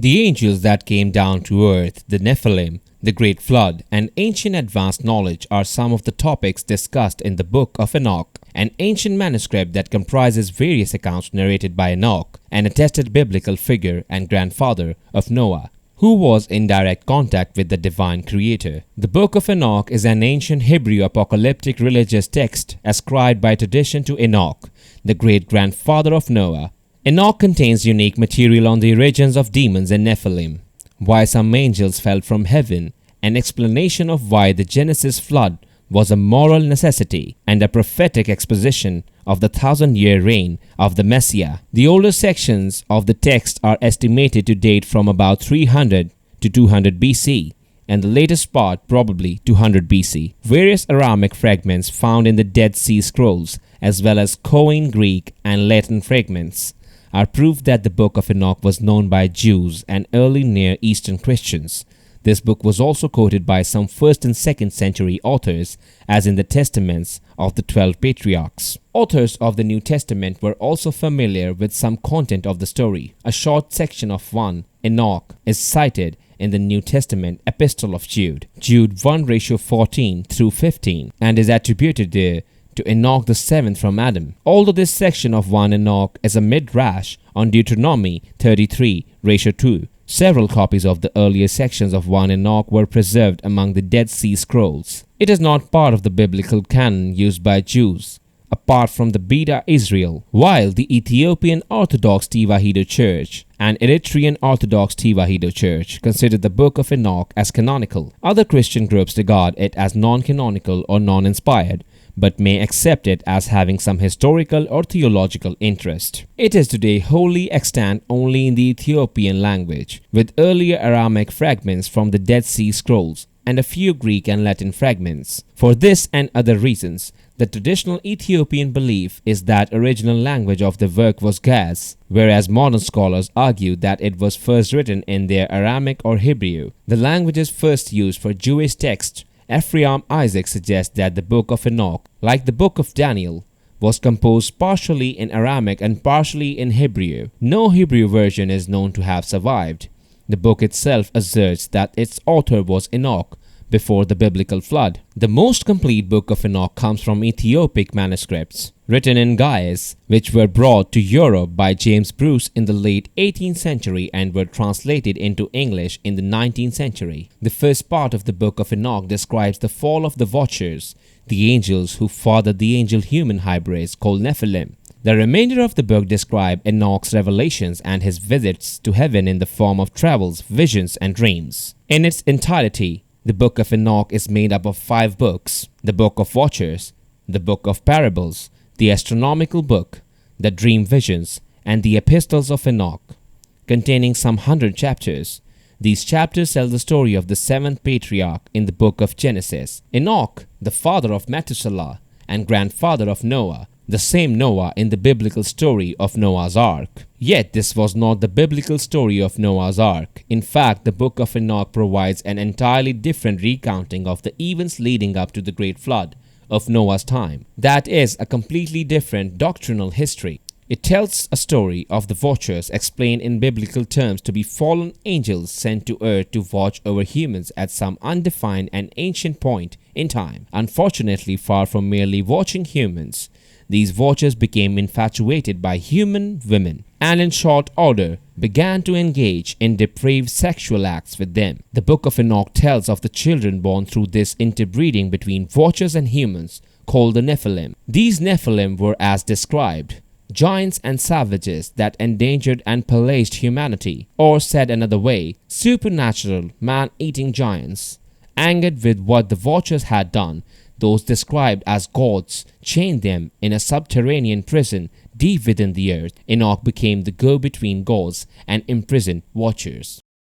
The angels that came down to earth, the Nephilim, the Great Flood, and ancient advanced knowledge are some of the topics discussed in the Book of Enoch, an ancient manuscript that comprises various accounts narrated by Enoch, an attested biblical figure and grandfather of Noah, who was in direct contact with the divine creator. The Book of Enoch is an ancient Hebrew apocalyptic religious text ascribed by tradition to Enoch, the great-grandfather of Noah. Enoch contains unique material on the origins of demons and Nephilim, why some angels fell from heaven, an explanation of why the Genesis flood was a moral necessity, and a prophetic exposition of the 1,000-year reign of the Messiah. The older sections of the text are estimated to date from about 300 to 200 BC, and the latest part probably 200 BC. Various Aramaic fragments found in the Dead Sea Scrolls, as well as Koine Greek and Latin fragments, are proof that the Book of Enoch was known by Jews and early Near Eastern Christians. This book was also quoted by some 1st and 2nd century authors, as in the testaments of the 12 patriarchs. Authors of the New Testament were also familiar with some content of the story. A short section of 1 Enoch is cited in the New Testament Epistle of Jude, Jude 1:14 through 15, and is attributed there to Enoch the seventh from Adam. Although this section of 1 Enoch is a midrash on Deuteronomy 33:2, several copies of the earlier sections of 1 Enoch were preserved among the Dead Sea Scrolls. It is not part of the biblical canon used by Jews, apart from the Beta Israel, while the Ethiopian Orthodox Tewahedo Church and Eritrean Orthodox Tewahedo Church consider the Book of Enoch as canonical. Other Christian groups regard it as non-canonical or non-inspired, but may accept it as having some historical or theological interest. It is today wholly extant only in the Ethiopian language, with earlier Aramaic fragments from the Dead Sea Scrolls and a few Greek and Latin fragments. For this and other reasons, the traditional Ethiopian belief is that original language of the work was Gaz, whereas modern scholars argue that it was first written in their Aramaic or Hebrew. The languages first used for Jewish texts. Ephraim Isaac suggests that the Book of Enoch, like the Book of Daniel, was composed partially in Aramaic and partially in Hebrew. No Hebrew version is known to have survived. The book itself asserts that its author was Enoch before the biblical flood. The most complete Book of Enoch comes from Ethiopic manuscripts, written in Ge'ez, which were brought to Europe by James Bruce in the late 18th century and were translated into English in the 19th century. The first part of the Book of Enoch describes the fall of the Watchers, the angels who fathered the angel-human hybrids called Nephilim. The remainder of the book describes Enoch's revelations and his visits to heaven in the form of travels, visions, and dreams. In its entirety, the Book of Enoch is made up of 5 books: the Book of Watchers, the Book of Parables, the Astronomical Book, the Dream Visions, and the Epistles of Enoch, containing some 100 chapters. These chapters tell the story of the 7th patriarch in the book of Genesis, Enoch, the father of Methuselah and grandfather of Noah, the same Noah in the biblical story of Noah's Ark. Yet this was not the biblical story of Noah's Ark. In fact, the Book of Enoch provides an entirely different recounting of the events leading up to the Great Flood of Noah's time. That is a completely different doctrinal history. It tells a story of the Watchers explained in biblical terms to be fallen angels sent to earth to watch over humans at some undefined and ancient point in time. Unfortunately, far from merely watching humans, these watchers became infatuated by human women and in short order began to engage in depraved sexual acts with them. The Book of Enoch tells of the children born through this interbreeding between watchers and humans called the Nephilim. These Nephilim were, as described, giants and savages that endangered and pillaged humanity, or said another way, supernatural man-eating giants. Angered with what the watchers had done, those described as gods chained them in a subterranean prison deep within the earth. Enoch became the go-between gods and imprisoned watchers.